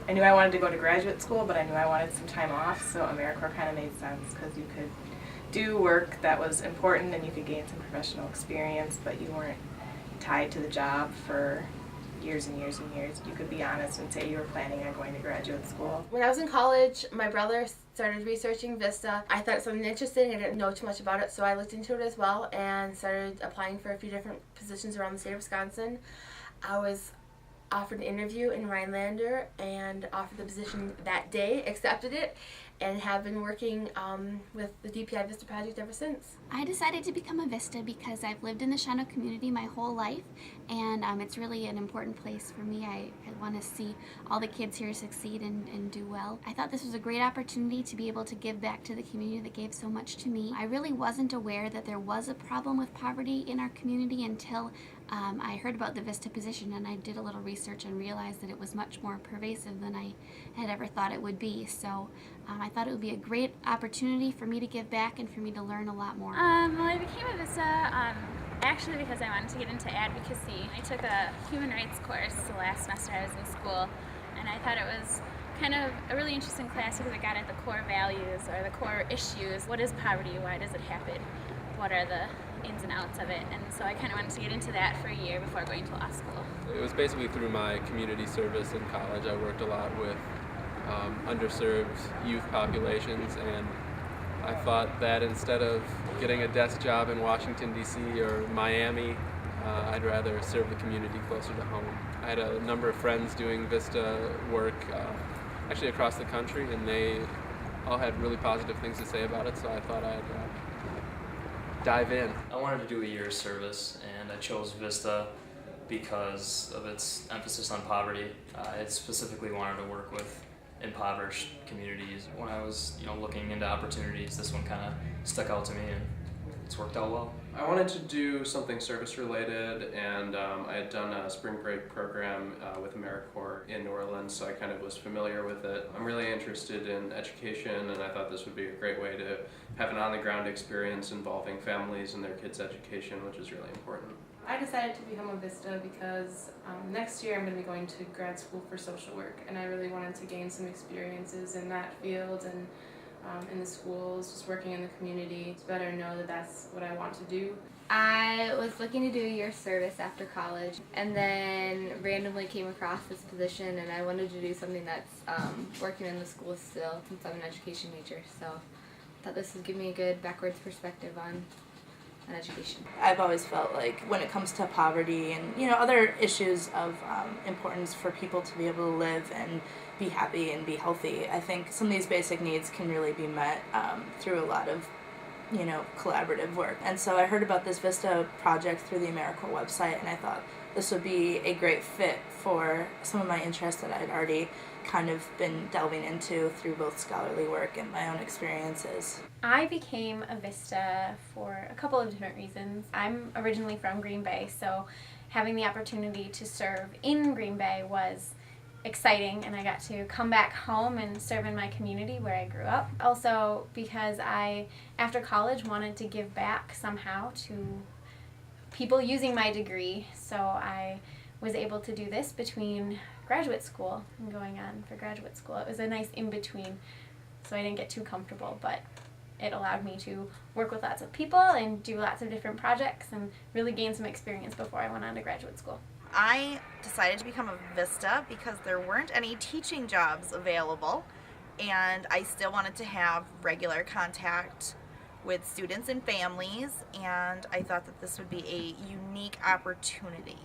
I knew I wanted to go to graduate school, but I knew I wanted some time off, so AmeriCorps kind of made sense because you could do work that was important and you could gain some professional experience, but you weren't tied to the job for years and years and years. You could be honest and say you were planning on going to graduate school. When I was in college, my brother started researching VISTA. I thought it was something interesting. I didn't know too much about it, so I looked into it as well and started applying for a few different positions around the state of Wisconsin. I was offered an interview in Rhinelander and offered the position that day, accepted it, and have been working with the DPI VISTA project ever since. I decided to become a VISTA because I've lived in the Shawano community my whole life, and it's really an important place for me. I want to see all the kids here succeed and do well. I thought this was a great opportunity to be able to give back to the community that gave so much to me. I really wasn't aware that there was a problem with poverty in our community until I heard about the VISTA position, and I did a little research and realized that it was much more pervasive than I had ever thought it would be. So I thought it would be a great opportunity for me to give back and for me to learn a lot more. Well, I became a VISTA actually because I wanted to get into advocacy. I took a human rights course the last semester I was in school, and I thought it was kind of a really interesting class because it got at the core values or the core issues. What is poverty? Why does it happen? What are the ins and outs of it? And so I kind of wanted to get into that for a year before going to law school. It was basically through my community service in college. I worked a lot with underserved youth populations, and I thought that instead of getting a desk job in Washington, D.C. or Miami, I'd rather serve the community closer to home. I had a number of friends doing VISTA work actually across the country, and they all had really positive things to say about it, so I thought I'd dive in. I wanted to do a year's service, and I chose VISTA because of its emphasis on poverty. I specifically wanted to work with impoverished communities. When I was looking into opportunities, this one kind of stuck out to me, and it's worked out well. I wanted to do something service related, and I had done a spring break program with AmeriCorps in New Orleans, so I kind of was familiar with it. I'm really interested in education, and I thought this would be a great way to have an on-the-ground experience involving families and their kids' education, which is really important. I decided to become a VISTA because next year I'm going to be going to grad school for social work, and I really wanted to gain some experiences in that field and in the schools, just working in the community. To better know that that's what I want to do. I was looking to do a year's service after college, and then randomly came across this position, and I wanted to do something that's working in the schools still, since I'm an education major. So I thought this would give me a good backwards perspective on education. I've always felt like when it comes to poverty and other issues of importance for people to be able to live and be happy and be healthy, I think some of these basic needs can really be met through a lot of collaborative work. And so I heard about this VISTA project through the AmeriCorps website, and I thought this would be a great fit for some of my interests that I'd already kind of been delving into through both scholarly work and my own experiences. I became a VISTA for a couple of different reasons. I'm originally from Green Bay, so having the opportunity to serve in Green Bay was exciting, and I got to come back home and serve in my community where I grew up. Also because I, after college, wanted to give back somehow to people using my degree, so I was able to do this between graduate school and going on for graduate school. It was a nice in-between, so I didn't get too comfortable, but it allowed me to work with lots of people and do lots of different projects and really gain some experience before I went on to graduate school. I decided to become a VISTA because there weren't any teaching jobs available, and I still wanted to have regular contact with students and families, and I thought that this would be a unique opportunity.